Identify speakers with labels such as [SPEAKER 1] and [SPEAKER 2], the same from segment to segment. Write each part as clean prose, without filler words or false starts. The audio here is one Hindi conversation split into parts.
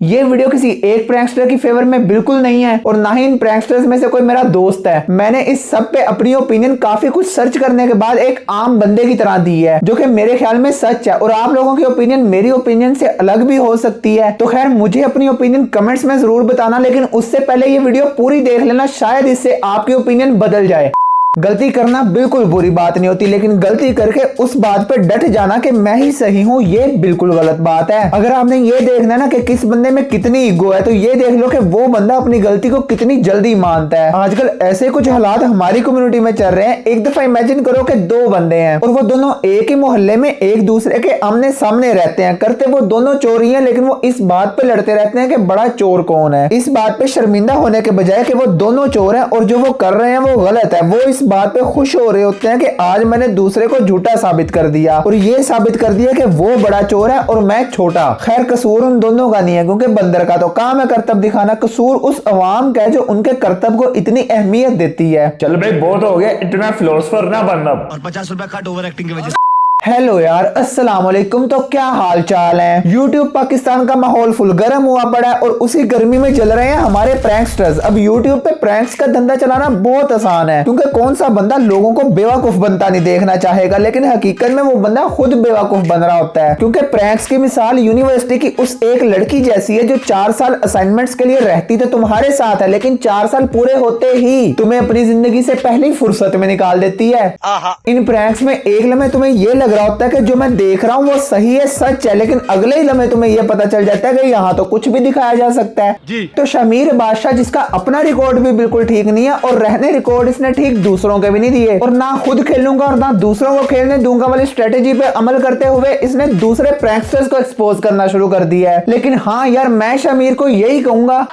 [SPEAKER 1] ये वीडियो किसी एक प्रैंकस्टर की फेवर में बिल्कुल नहीं है और ना ही इन प्रैंकस्टर्स में से कोई मेरा दोस्त है। मैंने इस सब पे अपनी ओपिनियन काफी कुछ सर्च करने के बाद एक आम बंदे की तरह दी है, जो कि मेरे ख्याल में सच है और आप लोगों की ओपिनियन मेरी ओपिनियन से अलग भी हो सकती है। तो खैर मुझे अपनी ओपिनियन कमेंट्स में जरूर बताना, लेकिन उससे पहले ये वीडियो पूरी देख लेना, शायद इससे आपकी ओपिनियन बदल जाए। गलती करना बिल्कुल बुरी बात नहीं होती, लेकिन गलती करके उस बात पे डट जाना कि मैं ही सही हूँ, ये बिल्कुल गलत बात है। अगर आपने ये देखना है ना कि किस बंदे में कितनी ईगो है, तो ये देख लो कि वो बंदा अपनी गलती को कितनी जल्दी मानता है। आजकल ऐसे कुछ हालात हमारी कम्युनिटी में चल रहे हैं। एक दफा इमेजिन करो कि दो बंदे हैं और वो दोनों एक ही मोहल्ले में एक दूसरे के आमने सामने रहते हैं। करते वो दोनों चोरी हैं, लेकिन वो इस बात पे लड़ते रहते हैं कि बड़ा चोर कौन है। इस बात पे शर्मिंदा होने के बजाय कि वो दोनों चोर हैं और जो वो कर रहे हैं वो गलत है, वो इस बात पे खुश हो रहे होते हैं कि आज मैंने दूसरे को झूठा साबित कर दिया और ये साबित कर दिया कि वो बड़ा चोर है और मैं छोटा। खैर कसूर उन दोनों का नहीं है, क्योंकि बंदर का तो काम है कर्तव्य दिखाना। कसूर उस अवाम का है जो उनके कर्तव्य को इतनी अहमियत देती है।
[SPEAKER 2] चल भाई बहुत हो गया, इतना फिलोसफर ना बनना।
[SPEAKER 3] और 50 रुपए कट ओवर एक्टिंग की वजह से।
[SPEAKER 1] हेलो यार, अस्सलाम वालेकुम। तो क्या हाल चाल है। यूट्यूब पाकिस्तान का माहौल फुल गर्म हुआ पड़ा है और उसी गर्मी में चल रहे हैं हमारे प्रैंकस्टर्स। अब यूट्यूब पे प्रैंक्स का धंधा चलाना बहुत आसान है, क्योंकि कौन सा बंदा लोगों को बेवकूफ बनता नहीं देखना चाहेगा, लेकिन हकीकत में वो बंदा खुद बेवकूफ बन रहा होता है। क्योंकि प्रैंक्स की मिसाल यूनिवर्सिटी की उस एक लड़की जैसी है जो 4 साल असाइनमेंट्स के लिए रहती तो तुम्हारे साथ है, लेकिन 4 साल पूरे होते ही तुम्हें अपनी जिंदगी से पहली फुर्सत में निकाल देती है। इन प्रैंक्स में एक लम्हे तुम्हें ये लग रहा होता है कि जो मैं देख रहा हूँ वो सही है, सच है, लेकिन अगले ही लम्हे तुम्हें ये पता चल जाता है कि यहाँ तो कुछ भी दिखाया जा सकता है जी। तो शमीर बादशाह, जिसका अपना रिकॉर्ड भी बिल्कुल ठीक नहीं है और रहने रिकॉर्ड इसने ठीक दूसरों के भी नहीं दिए, और ना खुद खेलूंगा और ना दूसरों को खेलने दूंगा वाली स्ट्रेटेजी पे अमल करते हुए इसने दूसरे प्रैंकस्टर्स को एक्सपोज करना शुरू कर दिया है। लेकिन हाँ यार, मैं शमीर को यही कहूंगा,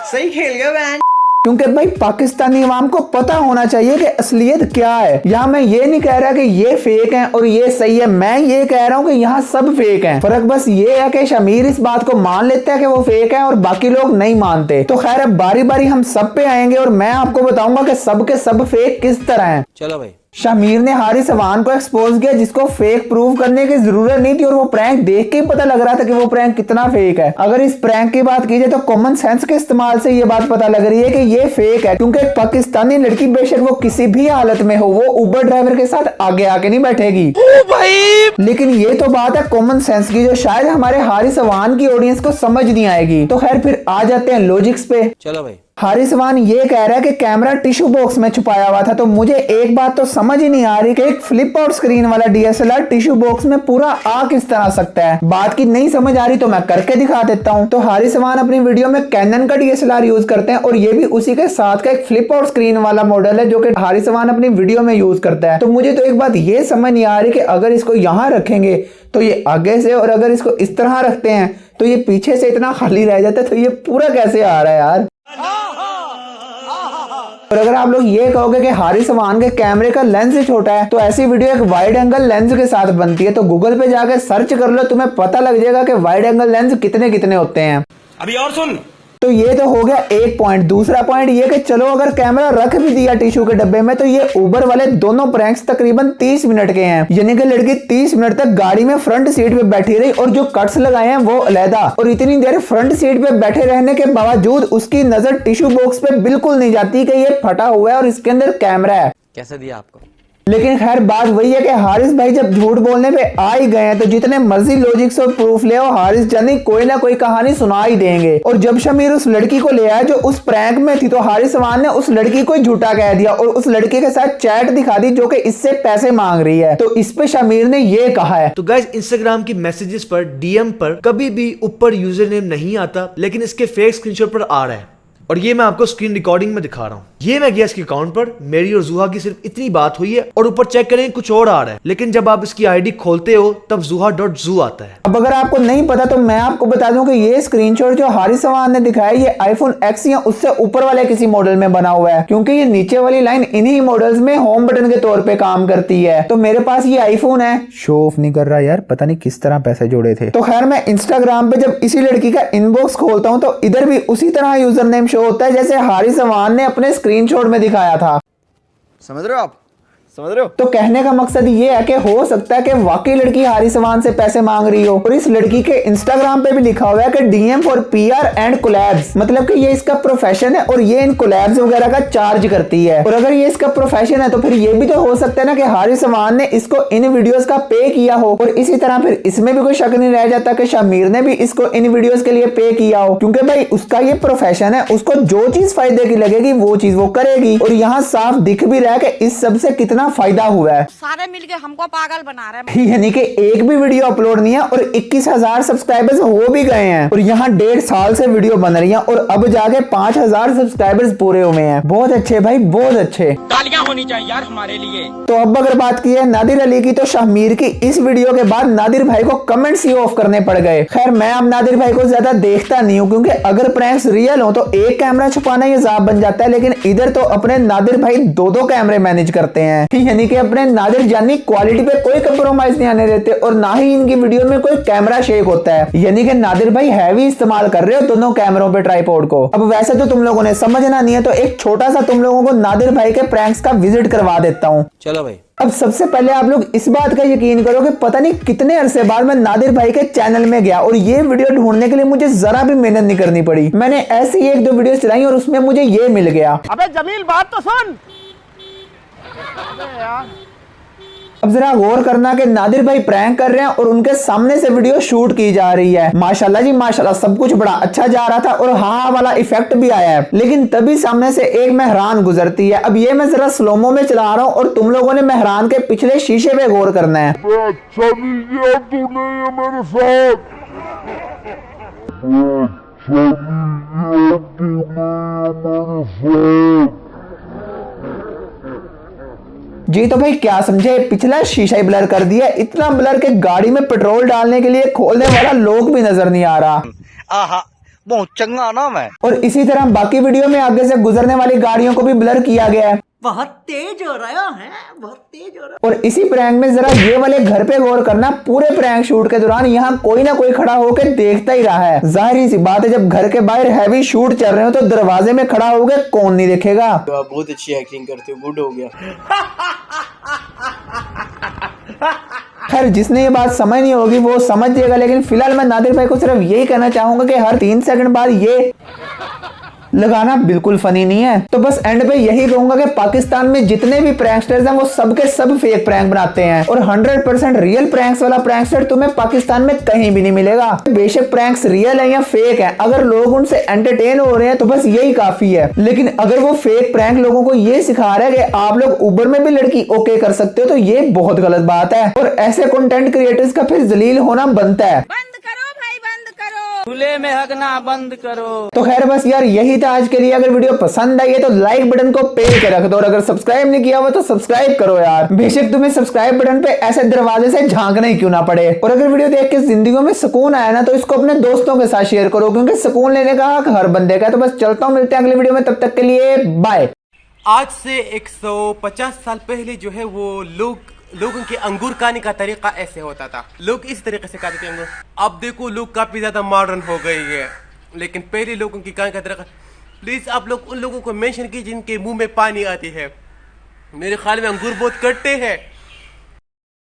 [SPEAKER 3] सही खेल गया बहन।
[SPEAKER 1] क्योंकि भाई पाकिस्तानी अवाम को पता होना चाहिए कि असलियत क्या है। यहाँ मैं ये नहीं कह रहा कि ये फेक है और ये सही है, मैं ये कह रहा हूँ कि यहाँ सब फेक हैं। फर्क बस ये है कि शमीर इस बात को मान लेता है कि वो फेक है और बाकी लोग नहीं मानते। तो खैर अब बारी बारी हम सब पे आएंगे और मैं आपको बताऊंगा कि सब के सब फेक किस तरह हैं।
[SPEAKER 3] चलो भाई।
[SPEAKER 1] शमीर ने हारिस अवान को एक्सपोज किया, जिसको फेक प्रूव करने की जरूरत नहीं थी और वो प्रैंक देख के ही पता लग रहा था कि वो प्रैंक कितना फेक है। अगर इस प्रैंक की बात की जाए तो कॉमन सेंस के इस्तेमाल से ये बात पता लग रही है कि ये फेक है, क्योंकि एक पाकिस्तानी लड़की बेशक वो किसी भी हालत में हो, वो उबर ड्राइवर के साथ आगे आके नहीं बैठेगी। ओ भाई। लेकिन ये तो बात है कॉमन सेंस की, जो शायद हमारे हारिस अवान की ऑडियंस को समझ नहीं आएगी। तो खैर फिर आ जाते हैं लॉजिक्स पे।
[SPEAKER 3] चलो भाई।
[SPEAKER 1] हारिस अवान ये कह रहा है कि कैमरा टिश्यू बॉक्स में छुपाया हुआ था, तो मुझे एक बात तो समझ ही नहीं आ रही कि एक फ्लिप आउट स्क्रीन वाला डीएसएलआर टिश्यू बॉक्स में पूरा आ किस तरह सकता है। बात की नहीं समझ आ रही तो मैं करके दिखा देता हूं। तो हारिस अवान अपनी वीडियो में कैनन का डीएसएलआर यूज करते हैं और ये भी उसी के साथ का एक फ्लिप आउट स्क्रीन वाला मॉडल है जो कि हारिस अवान अपनी वीडियो में यूज करता है। तो मुझे तो एक बात ये समझ नहीं आ रही कि अगर इसको यहाँ रखेंगे तो ये आगे से, और अगर इसको इस तरह रखते हैं तो ये पीछे से इतना खाली रह जाता है, तो ये पूरा कैसे आ रहा है यार। और अगर आप लोग ये कहोगे कि हारिस अवान के कैमरे का लेंस ही छोटा है, तो ऐसी वीडियो एक वाइड एंगल लेंस के साथ बनती है। तो गूगल पे जाके सर्च कर लो, तुम्हें पता लग जाएगा कि वाइड एंगल लेंस कितने कितने होते हैं।
[SPEAKER 3] अभी और सुन।
[SPEAKER 1] तो ये तो हो गया एक पॉइंट। दूसरा पॉइंट ये कि चलो अगर कैमरा रख भी दिया टिश्यू के डब्बे में, तो ये उबर वाले दोनों प्रैंक्स तकरीबन 30 मिनट के हैं, यानी कि लड़की 30 मिनट तक गाड़ी में फ्रंट सीट पे बैठी रही और जो कट्स लगाए हैं वो अलहदा, और इतनी देर फ्रंट सीट पे बैठे रहने के बावजूद उसकी नजर टिश्यू बॉक्स पे बिल्कुल नहीं जाती कि ये फटा हुआ है और इसके अंदर कैमरा है।
[SPEAKER 3] कैसे दिया आपको?
[SPEAKER 1] लेकिन खैर बात वही है कि हारिस भाई जब झूठ बोलने पे आ ही गए हैं तो जितने मर्जी लॉजिक्स और प्रूफ ले आओ, हारिस जानी कोई ना कोई कहानी सुना ही देंगे। और जब शमीर उस लड़की को ले आया जो उस प्रैंक में थी, तो हारिस अवान ने उस लड़की को झूठा कह दिया और उस लड़की के साथ चैट दिखा दी जो कि इससे पैसे मांग रही है। तो इस पे शमीर ने ये कहा है,
[SPEAKER 4] तो गाइस इंस्टाग्राम की मैसेजेस पर डीएम पर कभी भी ऊपर यूजर नेम नहीं आता, लेकिन इसके फेक स्क्रीनशॉट पर आ रहा है। और ये मैं आपको स्क्रीन रिकॉर्डिंग में दिखा रहा हूँ। ये मैं गया इसके अकाउंट पर, मेरी और जुहा की सिर्फ इतनी बात हुई है और ऊपर चेक करें कुछ और आ रहा है, लेकिन जब आप इसकी आईडी खोलते हो तब zuha.zu आता है।
[SPEAKER 1] अब अगर आपको नहीं पता तो मैं आपको बता दूं कि ये स्क्रीनशॉट जो हारिस अवान ने दिखाया ये आईफोन X या उससे ऊपर वाले किसी मॉडल में बना हुआ है, क्योंकि ये नीचे वाली लाइन इन्हीं मॉडल्स में होम बटन के तौर पे काम करती है। तो मेरे पास ये आईफोन है, शो ऑफ नहीं कर रहा यार, पता नहीं किस तरह पैसे जोड़े थे। तो खैर मैं इंस्टाग्राम पे जब इसी लड़की का इनबॉक्स खोलता हूँ तो इधर भी उसी तरह यूजर नेम शो होता है जैसे हारिस अवान ने अपने स्क्रीनशॉट में दिखाया था।
[SPEAKER 3] समझ रहे हो आप? समझ रहे हो?
[SPEAKER 1] तो कहने का मकसद ये है कि हो सकता है कि वाकई लड़की हारिस अमान से पैसे मांग रही हो और इस लड़की के इंस्टाग्राम पे भी लिखा हुआ है कि DM for PR and collabs, मतलब कि ये इसका प्रोफेशन है और ये इन कोलैब्स वगैरह का चार्ज करती है। और अगर ये इसका प्रोफेशन है तो फिर ये भी तो हो सकता है ना कि हारिस अमान ने इसको इन वीडियोस का पे किया हो। और इसी तरह फिर इसमें भी कोई शक नहीं रह जाता कि शामिर ने भी इसको इन वीडियोस के लिए पे किया हो, क्योंकि भाई उसका ये प्रोफेशन है, उसको जो चीज फायदे की लगेगी वो चीज वो करेगी। और यहाँ साफ दिख भी रहा है कि इस सब से कितना फायदा हुआ है।
[SPEAKER 5] सारे मिलके हमको पागल बना रहे हैं।
[SPEAKER 1] यानी कि एक भी वीडियो अपलोड नहीं है और 21,000 सब्सक्राइबर्स हो भी गए हैं और यहाँ 1.5 साल से वीडियो बन रही है और अब जाके 5,000 सब्सक्राइबर्स पूरे हुए हैं। बहुत अच्छे भाई, बहुत अच्छे।
[SPEAKER 6] तालियां होनी चाहिए यार हमारे लिए।
[SPEAKER 1] तो अब अगर बात की है नादिर अली की, तो शामिर की इस वीडियो के बाद नादिर भाई को कमेंट्स ही ऑफ करने पड़ गए। खैर मैं अब नादिर भाई को ज्यादा देखता नहीं हूँ, क्योंकि अगर प्रैंक्स रियल हो तो एक कैमरा छुपाना ये जाब बन जाता है, लेकिन इधर तो अपने नादिर भाई 2-2 कैमरे मैनेज करते हैं। यानी कि अपने नादिर जानी क्वालिटी पे कोई कंप्रोमाइज नहीं आने देते और ना ही इनकी वीडियो में कोई कैमरा शेक होता है। यानी कि नादिर भाई हैवी इस्तेमाल कर रहे हो दोनों कैमरों पे ट्राइपॉड को। अब वैसे तो तुम लोगों ने समझना नहीं है, तो एक छोटा सा तुम लोगों को नादिर भाई के प्रैंक्स का विजिट करवा देता हूँ।
[SPEAKER 3] चलो भाई।
[SPEAKER 1] अब सबसे पहले आप लोग इस बात का यकीन करो कि पता नहीं कितने अरसे बाद मैं नादिर भाई के चैनल में गया और ये वीडियो ढूंढने के लिए मुझे जरा भी मेहनत नहीं करनी पड़ी। मैंने ऐसे ही 1-2 वीडियो चलाई और उसमें मुझे ये मिल गया।
[SPEAKER 6] अबे जमील बात तो सुन।
[SPEAKER 1] अब जरा गौर करना कि नादिर भाई प्रैंक कर रहे हैं और उनके सामने से वीडियो शूट की जा रही है। माशाल्लाह जी माशाल्लाह, सब कुछ बड़ा अच्छा जा रहा था और हाँ वाला इफेक्ट भी आया है, लेकिन तभी सामने से एक मेहरान गुजरती है। अब ये मैं जरा स्लोमो में चला रहा हूँ और तुम लोगों ने मेहरान के पिछले शीशे पे गौर करना है।
[SPEAKER 7] अच्छा नहीं किया तूने ये मेरे साथ। अच्छा नहीं किया तूने मेरे साथ।
[SPEAKER 1] जी तो भाई क्या समझे, पिछला शीशा ही ब्लर कर दिया। इतना ब्लर के गाड़ी में पेट्रोल डालने के लिए खोलने वाला लोग भी नजर नहीं आ रहा।
[SPEAKER 3] आहा बहुत चंगा ना मैं।
[SPEAKER 1] और इसी तरह बाकी वीडियो में आगे से गुजरने वाली गाड़ियों को भी ब्लर किया गया है।
[SPEAKER 5] बहुत तेज हो रहा है, बहुत तेज हो रहा है।
[SPEAKER 1] और इसी प्रैंक में जरा ये वाले घर पे गौर करना, पूरे प्रैंक शूट के दौरान यहाँ कोई ना कोई खड़ा होकर देखता ही रहा है। जाहिर सी बात है, जब घर के बाहर हैवी शूट चल रहे हो तो दरवाजे में खड़ा हो गए कौन नहीं देखेगा।
[SPEAKER 3] आप बहुत अच्छी एक्टिंग करते हो, गुड हो गया।
[SPEAKER 1] खैर जिसने ये बात समझ नहीं होगी वो समझ जाएगा, लेकिन फिलहाल मैं नादिर भाई को सिर्फ यही कहना चाहूंगा कि हर 3 सेकंड बाद ये लगाना बिल्कुल फनी नहीं है। तो बस एंड पे यही कहूंगा कि पाकिस्तान में जितने भी प्रैंकस्टर्स हैं वो सबके सब फेक प्रैंक बनाते हैं और 100% रियल प्रैंक्स वाला प्रैंकस्टर तुम्हें पाकिस्तान में कहीं भी नहीं मिलेगा। बेशक प्रैंक्स रियल है या फेक है, अगर लोग उनसे एंटरटेन हो रहे हैं तो बस यही काफी है। लेकिन अगर वो फेक प्रैंक लोगों को ये सिखा रहा है कि आप लोग उबर में भी लड़की ओके कर सकते हो, तो ये बहुत गलत बात है और ऐसे कंटेंट क्रिएटर्स का फिर जलील होना बनता है।
[SPEAKER 5] बंद करो भाई, बंद करो।
[SPEAKER 6] खुले में हगना बंद करो।
[SPEAKER 1] तो खैर बस यार यही था आज के लिए। अगर वीडियो पसंद आई है तो लाइक बटन को पेल के रख दो और अगर सब्सक्राइब नहीं किया हुआ तो सब्सक्राइब करो यार। बेशक तुम्हें सब्सक्राइब बटन पे ऐसे दरवाजे से झांकना ही क्यों ना पड़े। और अगर वीडियो देख के जिंदगी में सुकून आया ना तो इसको अपने दोस्तों के साथ शेयर करो, क्योंकि सुकून लेने का हक हर बंदे का है। तो बस चलता हूँ, मिलते हैं अगले वीडियो में, तब तक के लिए बाय।
[SPEAKER 8] आज से 150 साल पहले जो है वो लोगों के अंगूर खाने का तरीका ऐसे होता था। लोग इस तरीके से खाते थे अंगूर। अब देखो लोग काफी ज्यादा मॉडर्न हो गए हैं, लेकिन पहले लोगों की खाने का तरीका। प्लीज आप लोग उन लोगों को मेंशन कीजिए जिनके मुंह में पानी आती है। मेरे ख्याल में अंगूर बहुत कटते हैं।